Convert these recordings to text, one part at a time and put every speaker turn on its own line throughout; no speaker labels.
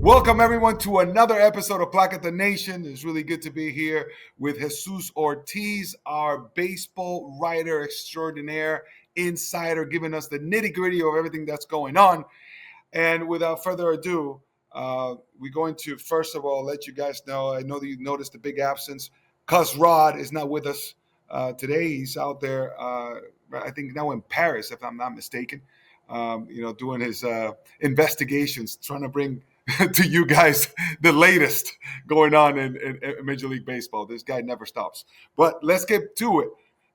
Welcome, everyone, to another episode of Plákata Nation. It's really good to be here with Jesus Ortiz, our baseball writer extraordinaire, insider, giving us the nitty-gritty of everything that's going on. And without further ado, we're going to, first of all, let you guys know. I know that you noticed the big absence. Cuz Rod is not with us today. He's out there, I think now in Paris, if I'm not mistaken, doing his investigations, trying to bring to you guys the latest going on in Major League Baseball. This guy never stops. But let's get to it,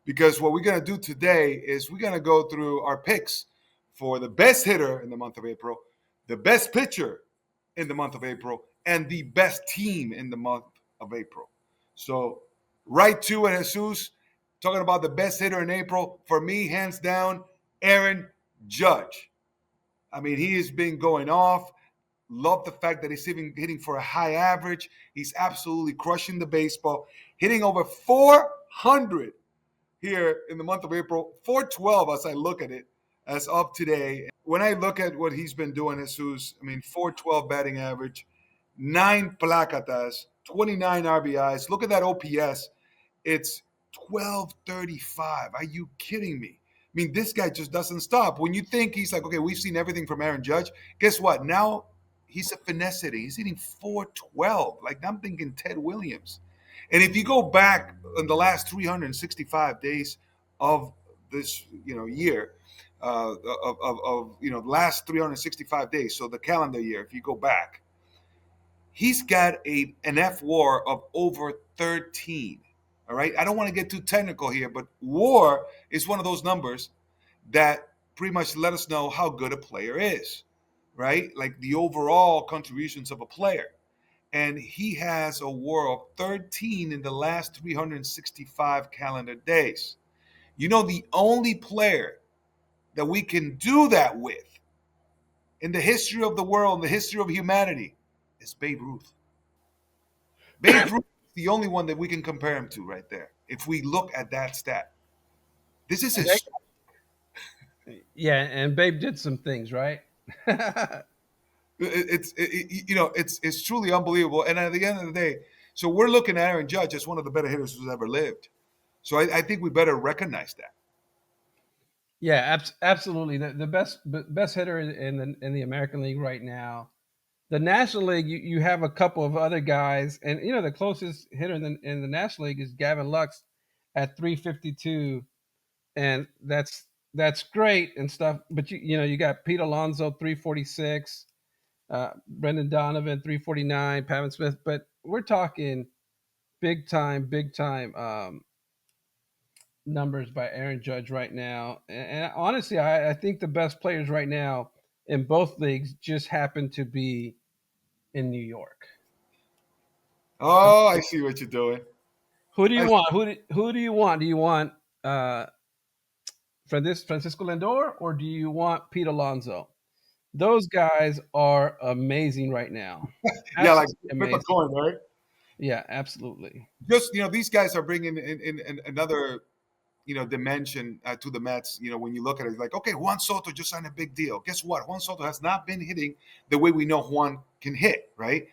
because what we're going to do today is we're going to go through our picks for the best hitter in the month of April, the best pitcher in the month of April, and the best team in the month of April. So right to it, Jesus, talking about the best hitter in April. For me, hands down, Aaron Judge. I mean, he has been going off. Love the fact that he's even hitting for a high average. He's absolutely crushing the baseball, hitting over 400 here in the month of April, 412 as I look at it as of today. When I look at what he's been doing, Jesus, I mean, 412 batting average, 9 Plakatas, 29 RBIs. Look at that OPS. It's 1235. Are you kidding me? I mean, this guy just doesn't stop. When you think he's like, okay, we've seen everything from Aaron Judge, guess what? Now he's a finesse hitting. He's hitting 412. Like, I'm thinking Ted Williams. And if you go back in the last 365 days of this, year, the last 365 days, so the calendar year, if you go back, he's got an F-WAR of over 13. All right. I don't want to get too technical here, but WAR is one of those numbers that pretty much let us know how good a player is, right? Like the overall contributions of a player. And he has a WAR of 13 in the last 365 calendar days. You know, the only player that we can do that with in the history of the world, in the history of humanity, is Babe Ruth. Babe Ruth is the only one that we can compare him to right there. If we look at that stat, this is his.
Yeah, and Babe did some things, right?
It's truly unbelievable. And at the end of the day, so we're looking at Aaron Judge as one of the better hitters who's ever lived. So I think we better recognize that.
Yeah, absolutely. The best hitter in the American League right now. The National League, you have a couple of other guys, and the closest hitter in the National League is Gavin Lux at 352, and that's great and stuff. But you got Pete Alonso 346, Brendan Donovan 349, Pavin Smith. But we're talking big time numbers by Aaron Judge right now. And honestly, I think the best players right now in both leagues just happen to be in New York.
Oh, I see what you're doing.
Who do you
I,
want? Who do you want? Do you want Francisco Lindor, or do you want Pete Alonso? Those guys are amazing right now.
yeah, like
Absolutely
flip a
amazing.
coin, right?
Yeah, absolutely.
Just these guys are bringing in another dimension to the Mets. When you look at it, it's like, okay, Juan Soto just signed a big deal. Guess what? Juan Soto has not been hitting the way we know Juan can hit, right?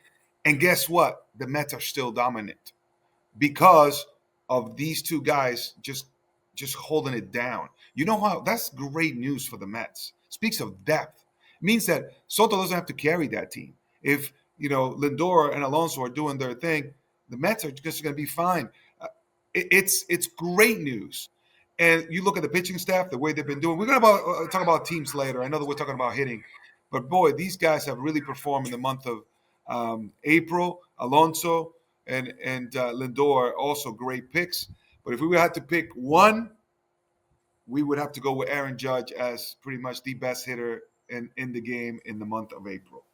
And guess what? The Mets are still dominant because of these two guys just holding it down. You know how that's great news for the Mets. Speaks of depth. It means that Soto doesn't have to carry that team. If Lindor and Alonso are doing their thing, the Mets are just going to be fine. It's great news. And you look at the pitching staff, the way they've been doing. We're going to talk about teams later. I know that we're talking about hitting, but boy, these guys have really performed in the month of April. Alonso and Lindor also great picks. But if we had to pick one, we would have to go with Aaron Judge as pretty much the best hitter in the game in the month of April.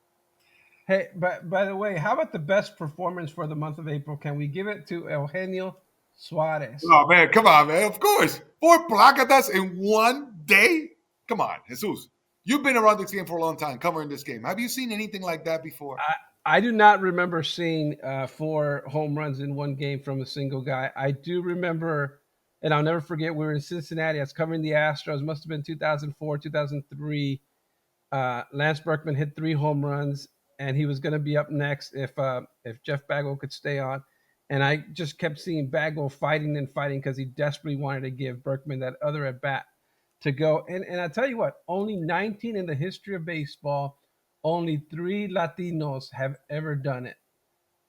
Hey, but by the way, how about the best performance for the month of April? Can we give it to Eugenio Suarez?
Oh man, come on, man! Of course, 4 placatas in one day. Come on, Jesus. You've been around this game for a long time, covering this game. Have you seen anything like that before?
I do not remember seeing 4 home runs in one game from a single guy. I do remember, and I'll never forget, we were in Cincinnati. I was covering the Astros. Must have been 2004, 2003. Lance Berkman hit 3 home runs. and he was going to be up next if Jeff Bagwell could stay on. And I just kept seeing Bagwell fighting and fighting because he desperately wanted to give Berkman that other at bat to go. And I tell you what, only 19 in the history of baseball, only three Latinos have ever done it.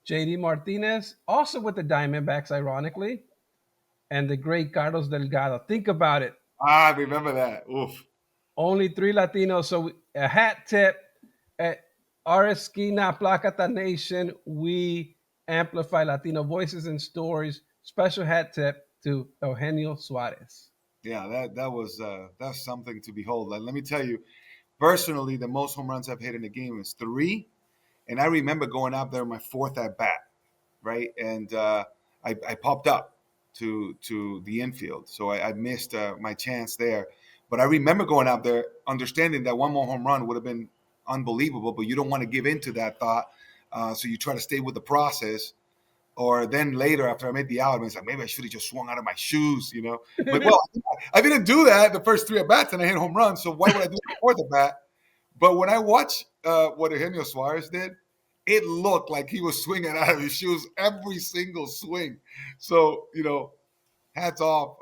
JD Martinez, also with the Diamondbacks, ironically, and the great Carlos Delgado. Think about it.
I remember that. Oof.
Only three Latinos. So a hat tip at our esquina, Plákata Nation. We amplify Latino voices and stories. Special hat tip to Eugenio Suarez.
Yeah, that's something to behold. Let me tell you, personally, the most home runs I've hit in a game is three, and I remember going out there my fourth at bat, right, and I popped up to the infield, so I missed my chance there. But I remember going out there, understanding that one more home run would have been unbelievable, but you don't want to give in to that thought, so you try to stay with the process. Or then later, after I made the out, I was like, maybe I should have just swung out of my shoes, you know. Like, well, I didn't do that the first three at bats, and I hit home runs. So why would I do it before the bat? But when I watched what Eugenio Suarez did, it looked like he was swinging out of his shoes every single swing. So hats off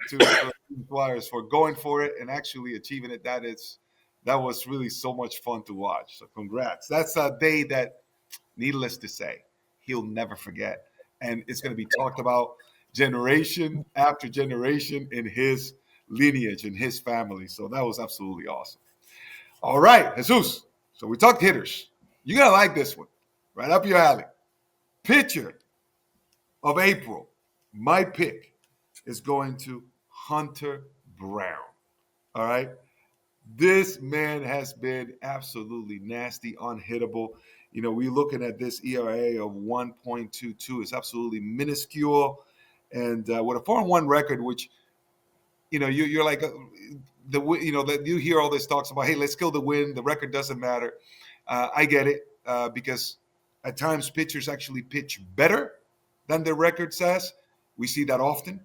to Suarez for going for it and actually achieving it. That was really so much fun to watch. So congrats. That's a day that, needless to say, he'll never forget. And it's going to be talked about generation after generation in his lineage, in his family. So that was absolutely awesome. All right, Jesus. So we talked hitters. You're going to like this one. Right up your alley. Pitcher of April. My pick is going to Hunter Brown. All right. This man has been absolutely nasty, unhittable. We're looking at this ERA of 1.22. It's absolutely minuscule. And with a 4-1 record, which, you're like, that you hear all this talks about, hey, let's kill the win. The record doesn't matter. I get it because at times pitchers actually pitch better than their record says. We see that often.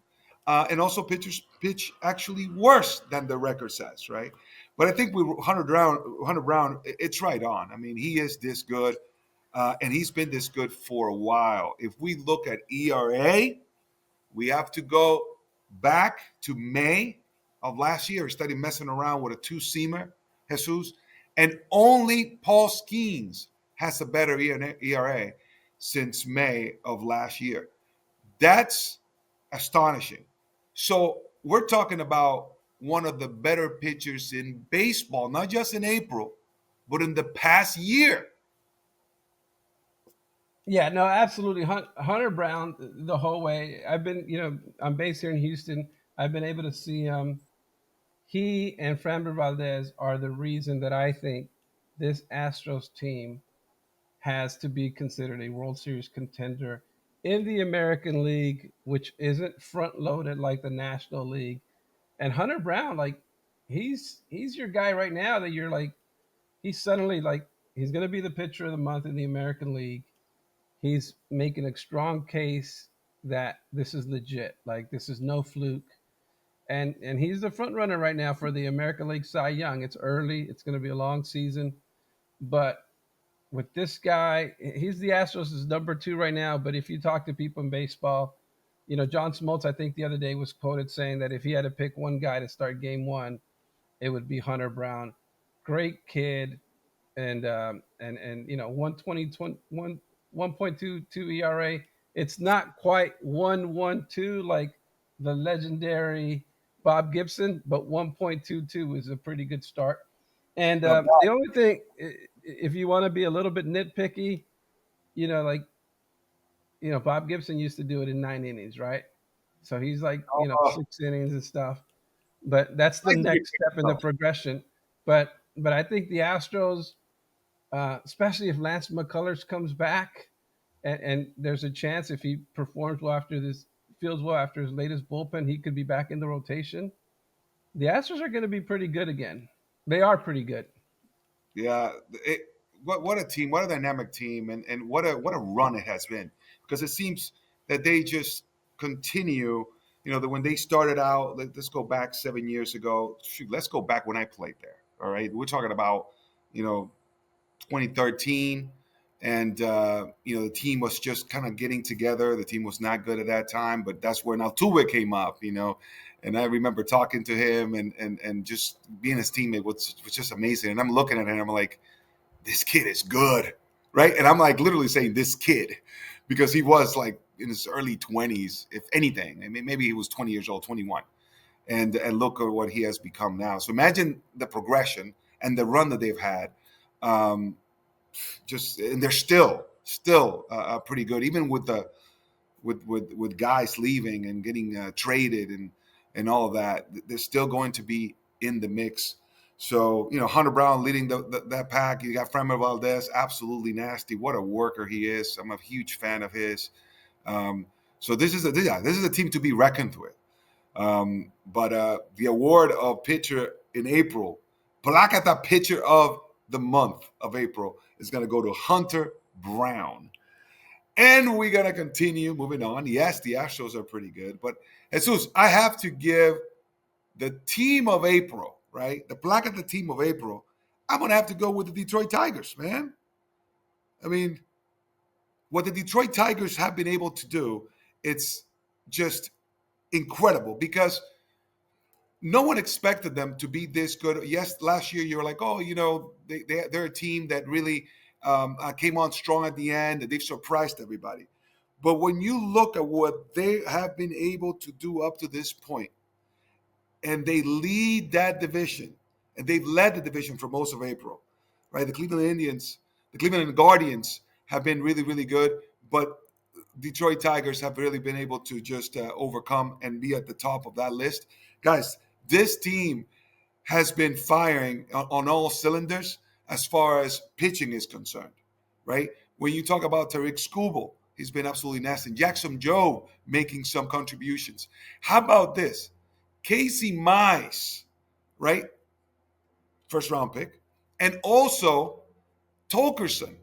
And also pitchers pitch actually worse than the record says, right? But I think with Hunter Brown, it's right on. I mean, he is this good, and he's been this good for a while. If we look at ERA, we have to go back to May of last year. He started messing around with a two-seamer, Jesus, and only Paul Skeens has a better ERA since May of last year. That's astonishing. So we're talking about one of the better pitchers in baseball, not just in April, but in the past year.
Yeah, no, absolutely. Hunter Brown the whole way. I've been, I'm based here in Houston. I've been able to see he and Framber Valdez are the reason that I think this Astros team has to be considered a World Series contender in the American League, which isn't front loaded like the National League. And Hunter Brown, like he's your guy right now that you're like he's suddenly like he's going to be the pitcher of the month in the American League. He's making a strong case that this is legit. Like this is no fluke. And he's the front runner right now for the American League Cy Young. It's early. It's going to be a long season, but with this guy, he's the Astros' number two right now. But if you talk to people in baseball, John Smoltz, I think the other day was quoted saying that if he had to pick one guy to start game one, it would be Hunter Brown. Great kid, and 1.22 ERA. It's not quite 1.12 like the legendary Bob Gibson, but 1.22 is a pretty good start. And
Now,
the only thing, if you want to be a little bit nitpicky, like Bob Gibson used to do it in 9 innings, right? So he's like 6 innings and stuff. But that's the next step in the progression. But I think the Astros, especially if Lance McCullers comes back, and there's a chance if he performs well after this, feels well after his latest bullpen, he could be back in the rotation. The Astros are going to be pretty good again. They are pretty good.
yeah, what a team, what a dynamic team, and what a run it has been. Because it seems that they just continue. That when they started out, let's go back 7 years ago. Shoot, let's go back when I played there. All right, we're talking about you know 2013. And, the team was just kind of getting together. The team was not good at that time, but that's when Altuve came up. And I remember talking to him and just being his teammate was just amazing. And I'm looking at him, I'm like, this kid is good, right? And I'm like literally saying this kid because he was like in his early 20s, if anything. I mean, maybe he was 20 years old, 21. And look at what he has become now. So imagine the progression and the run that they've had. And they're still pretty good, even with the with guys leaving and getting traded and all of that. They're still going to be in the mix. So Hunter Brown leading that pack. You got Framber Valdez, absolutely nasty. What a worker he is. I'm a huge fan of his. So this is a team to be reckoned with. But the award of pitcher in April, Plakata pitcher of the month of April, is going to go to Hunter Brown. And we're going to continue moving on. Yes, the Astros are pretty good. But Jesus, I have to give the team of April, right? The Plakata team of April, I'm going to have to go with the Detroit Tigers, man. I mean, what the Detroit Tigers have been able to do, it's just incredible because no one expected them to be this good. Yes, last year you were like, oh, they're a team that really came on strong at the end and they've surprised everybody. But when you look at what they have been able to do up to this point, and they lead that division, and they've led the division for most of April, right? The Cleveland Guardians have been really, really good, but Detroit Tigers have really been able to just overcome and be at the top of that list. Guys, this team has been firing on all cylinders as far as pitching is concerned, right? When you talk about Tariq Skubal, he's been absolutely nasty. Jackson Joe making some contributions. How about this? Casey Mize, right? First round pick. And also Torkelson,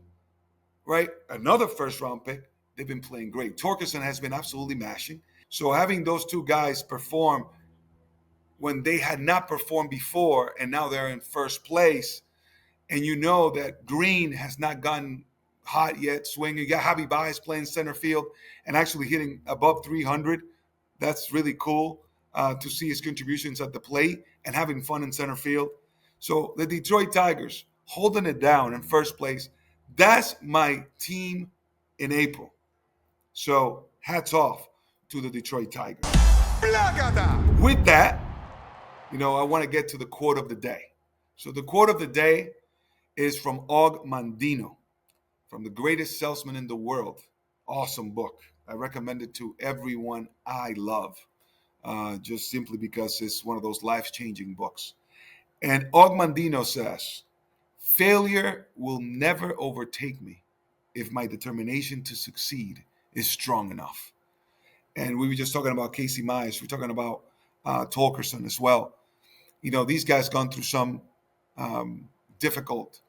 right? Another first round pick. They've been playing great. Torkelson has been absolutely mashing. So having those two guys perform when they had not performed before and now they're in first place, and you know that Green has not gotten hot yet swinging. You got Javi Baez playing center field and actually hitting above 300. That's really cool to see his contributions at the plate and having fun in center field. So the Detroit Tigers holding it down in first place. That's my team in April. So hats off to the Detroit Tigers. Plakata. With that, I want to get to the quote of the day. So the quote of the day is from Og Mandino, from The Greatest Salesman in the World. Awesome book. I recommend it to everyone I love, just simply because it's one of those life-changing books. And Og Mandino says, failure will never overtake me if my determination to succeed is strong enough. And we were just talking about Casey Mize. We're talking about Torkelson as well. These guys gone through some difficult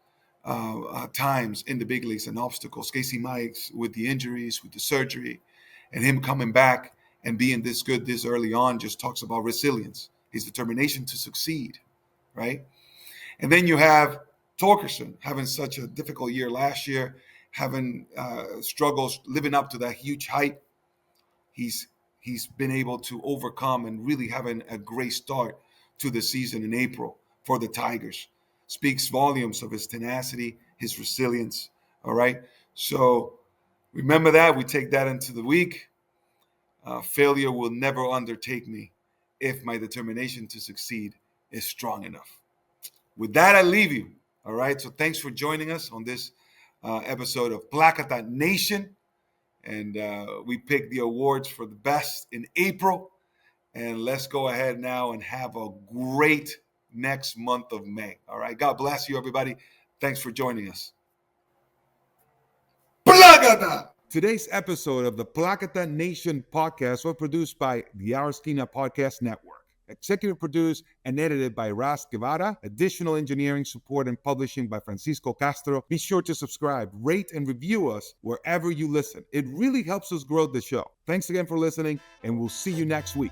times in the big leagues and obstacles. Casey Mize with the injuries, with the surgery, and him coming back and being this good this early on just talks about resilience, his determination to succeed, right? And then you have Torkelson having such a difficult year last year, having struggles living up to that huge hype. He's been able to overcome and really having a great start to the season in April for the Tigers. Speaks volumes of his tenacity, his resilience. All right. So remember that. We take that into the week. Failure will never undertake me if my determination to succeed is strong enough. With that, I leave you. All right. So thanks for joining us on this episode of Plákata Nation. And we picked the awards for the best in April. And let's go ahead now and have a great next month of May. All right. God bless you, everybody. Thanks for joining us. Plakata! Today's episode of the Plákata Nation podcast was produced by the Argentina Podcast Network. Executive produced and edited by Ras Guevara. Additional engineering support and publishing by Francisco Castro. Be sure to subscribe, rate, and review us wherever you listen. It really helps us grow the show. Thanks again for listening, and we'll see you next week.